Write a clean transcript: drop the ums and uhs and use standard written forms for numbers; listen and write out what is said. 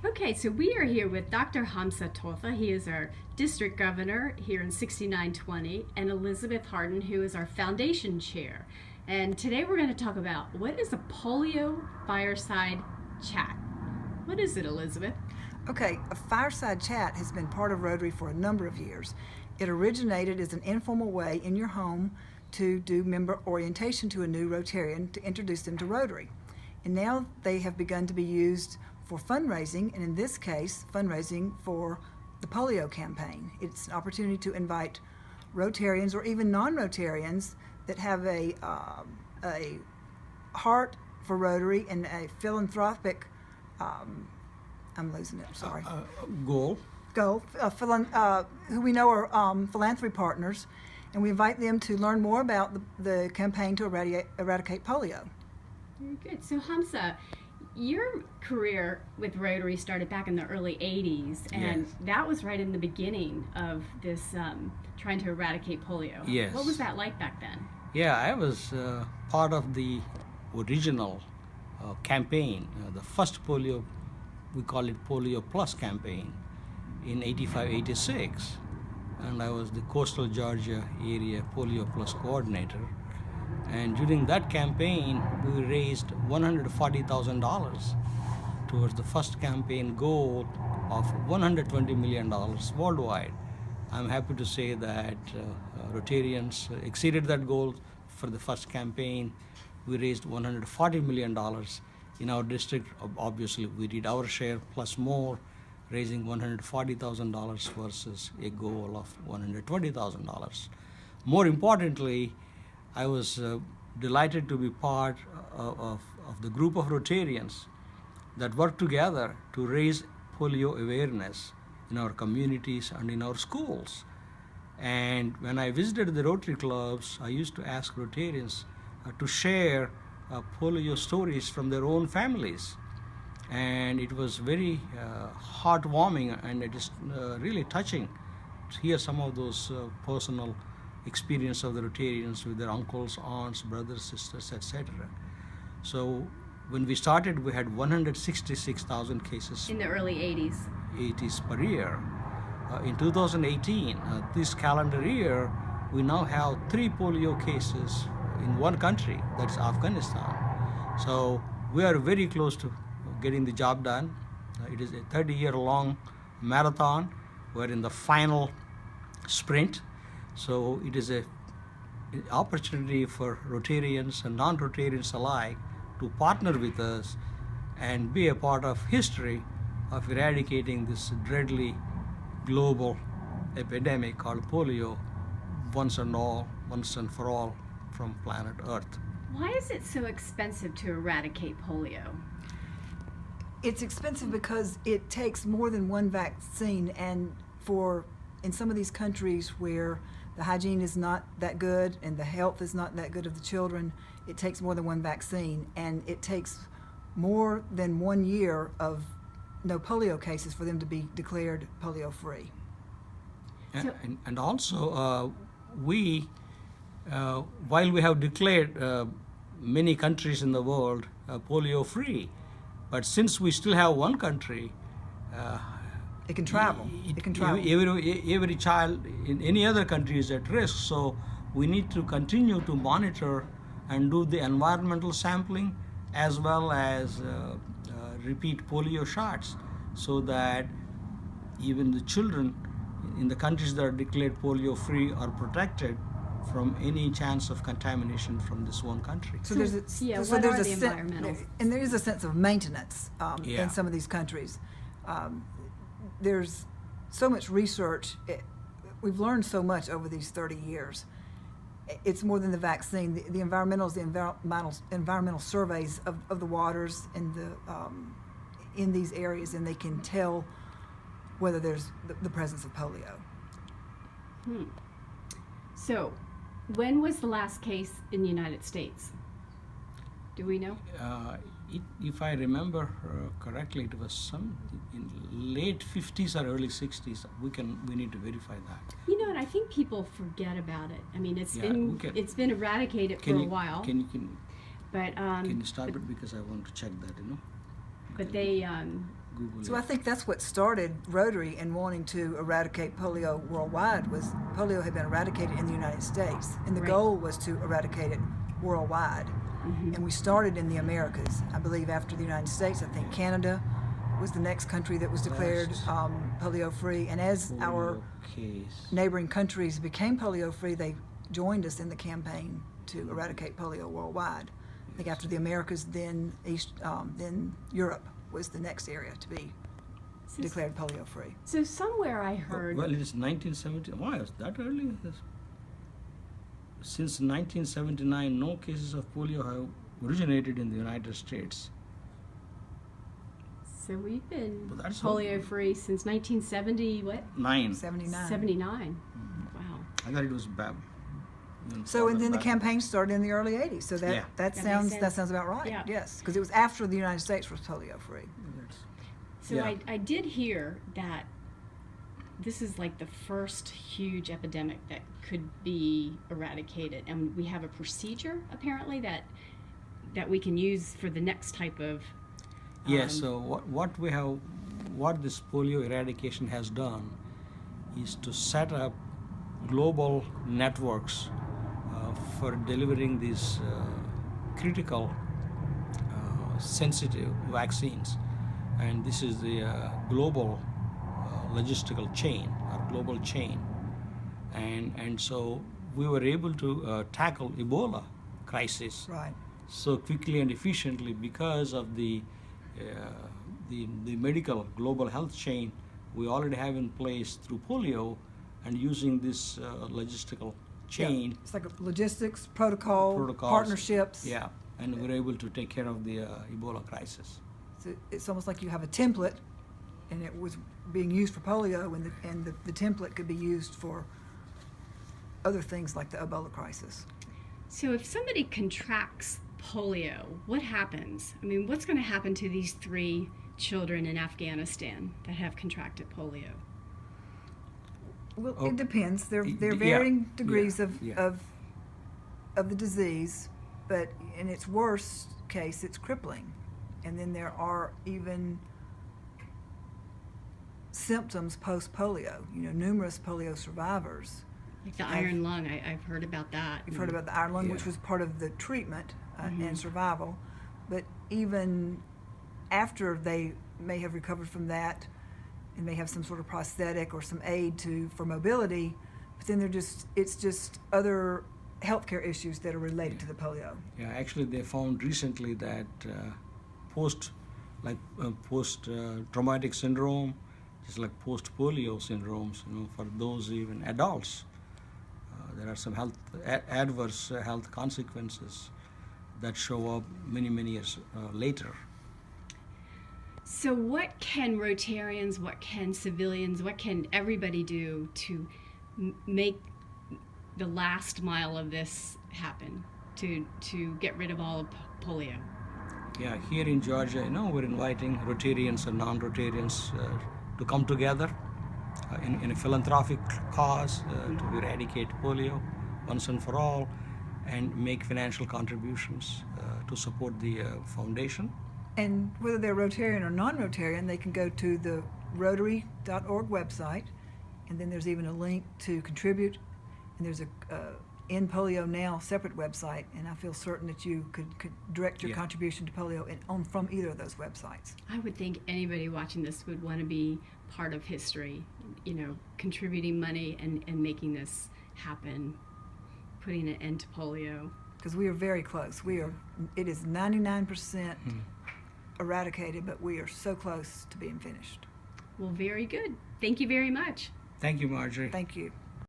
Okay, so we are here with Dr. Hamza Tolfa. He is our district governor here in 6920, and Elizabeth Harden, who is our foundation chair. And today we're going to talk about what is a polio fireside chat. What is it, Elizabeth? Okay, a fireside chat has been part of Rotary for a number of years. It originated as an informal way in your home to do member orientation to a new Rotarian to introduce them to Rotary. And now they have begun to be used for fundraising, and in this case, fundraising for the polio campaign. It's an opportunity to invite Rotarians or even non-Rotarians that have a heart for Rotary and a philanthropic, I'm losing it, sorry. Goal. Who we know are philanthropy partners, and we invite them to learn more about the campaign to eradicate polio. Very good. So Hamza, your career with Rotary started back in the early 80s, and Yes. that was right in the beginning of this trying to eradicate polio. Yes. What was that like back then? Yeah, I was part of the original campaign, the first polio, we call it Polio Plus campaign in 85-86. And I was the coastal Georgia area Polio Plus coordinator. And during that campaign, we raised $140,000 towards the first campaign goal of $120 million worldwide. I'm happy to say that Rotarians exceeded that goal for the first campaign. We raised $140 million in our district. Obviously, we did our share plus more, raising $140,000 versus a goal of $120,000. More importantly, I was delighted to be part of the group of Rotarians that work together to raise polio awareness in our communities and in our schools. And when I visited the Rotary clubs, I used to ask Rotarians to share polio stories from their own families. And it was very heartwarming, and it is really touching to hear some of those personal experience of the Rotarians with their uncles, aunts, brothers, sisters, etc. So when we started, we had 166,000 cases In the early 80s. 80s per year. In 2018, this calendar year, we now have 3 polio cases in one country, that's Afghanistan. So we are very close to getting the job done. It is a 30-year-long marathon. We're in the final sprint. So it is an opportunity for Rotarians and non-Rotarians alike to partner with us and be a part of history of eradicating this deadly global epidemic called polio once and for all from planet Earth. Why is it so expensive to eradicate polio? It's expensive because it takes more than one vaccine, and in some of these countries where the hygiene is not that good and the health is not that good of the children, it takes more than one vaccine, and it takes more than 1 year of no polio cases for them to be declared polio free. And also, while we have declared many countries in the world polio free, but since we still have one country, It can travel. It can travel. Every child in any other country is at risk, so we need to continue to monitor and do the environmental sampling as well as repeat polio shots, so that even the children in the countries that are declared polio free are protected from any chance of contamination from this one country. So there's what are the environmental? And there is a sense of maintenance Yeah. in some of these countries. There's so much research. We've learned so much over these 30 years. It's more than the vaccine. The environmental surveys of the waters in these areas, and they can tell whether there's the presence of polio. So, when was the last case in the United States? Do we know? If I remember correctly, it was in late 50s or early 60s. We need to verify that. You know what? I think people forget about it. I mean, it's been eradicated for a while. Can you stop it, because I want to check that, But they Google So it. I think that's what started Rotary in wanting to eradicate polio worldwide. Was polio had been eradicated in the United States, and the Right. goal was to eradicate it worldwide. Mhm. And we started in the Americas. I believe after the United States, I think Canada was the next country that was declared Last polio-free. And as our polio case. neighboring countries became polio-free, they joined us in the campaign to eradicate polio worldwide. I think after the Americas, then then Europe was the next area to be So- declared polio-free. So somewhere I heard. Well, it is 1970. Why is that early? Since 1979, no cases of polio have originated in the United States. So we've been But that's polio free since 1970. What? 9. 79. 79. Wow. I thought it was bad. So and then the campaign started in the early '80s. So that Yeah. that That sounds makes that sense. sounds about right. Yeah. Yes, because it was after the United States was polio-free. So Yeah. I did hear that this is like the first huge epidemic that could be eradicated, and we have a procedure apparently that we can use for the next type of. Yes. So what this polio eradication has done is to set up global networks for delivering these critical, sensitive vaccines, and this is the global logistical chain or global chain, and so we were able to tackle Ebola crisis Right. so quickly and efficiently because of the medical global health chain we already have in place through polio, and using this logistical chain. Yeah. It's like logistics, protocols, partnerships. Yeah, and we're able to take care of the Ebola crisis. So it's almost like you have a template, and it was being used for polio, and the template could be used for other things like the Ebola crisis. So if somebody contracts polio, what happens? I mean, what's going to happen to these 3 children in Afghanistan that have contracted polio? Well, Oh, it depends. There are yeah, varying degrees yeah, of, yeah. of the disease, but in its worst case, it's crippling. And then there are even symptoms post-polio. Numerous polio survivors. Like the iron lung, I've heard about that. You've heard about the iron lung, which Yeah. was part of the treatment Mhm. and survival. But even after they may have recovered from that and may have some sort of prosthetic or some aid for mobility, but then it's just other healthcare issues that are related to the polio. Yeah, actually, they found recently that post traumatic syndrome, just like post polio syndromes, for those even adults, there are some adverse health consequences that show up many years later. So what can Rotarians, what can civilians, what can everybody do to make the last mile of this happen, to get rid of all of polio? Yeah, here in Georgia, we're inviting Rotarians and non-Rotarians to come together in a philanthropic cause to eradicate polio once and for all, and make financial contributions to support the foundation. And whether they're Rotarian or non-Rotarian, they can go to the Rotary.org website, and then there's even a link to contribute, and there's a End Polio Now separate website, and I feel certain that you could direct your Yeah. contribution to polio from either of those websites. I would think anybody watching this would want to be part of history, contributing money and making this happen, putting an end to polio. Because we are very close. It is 99% eradicated, but we are so close to being finished. Well, very good. Thank you very much. Thank you, Marjorie. Thank you.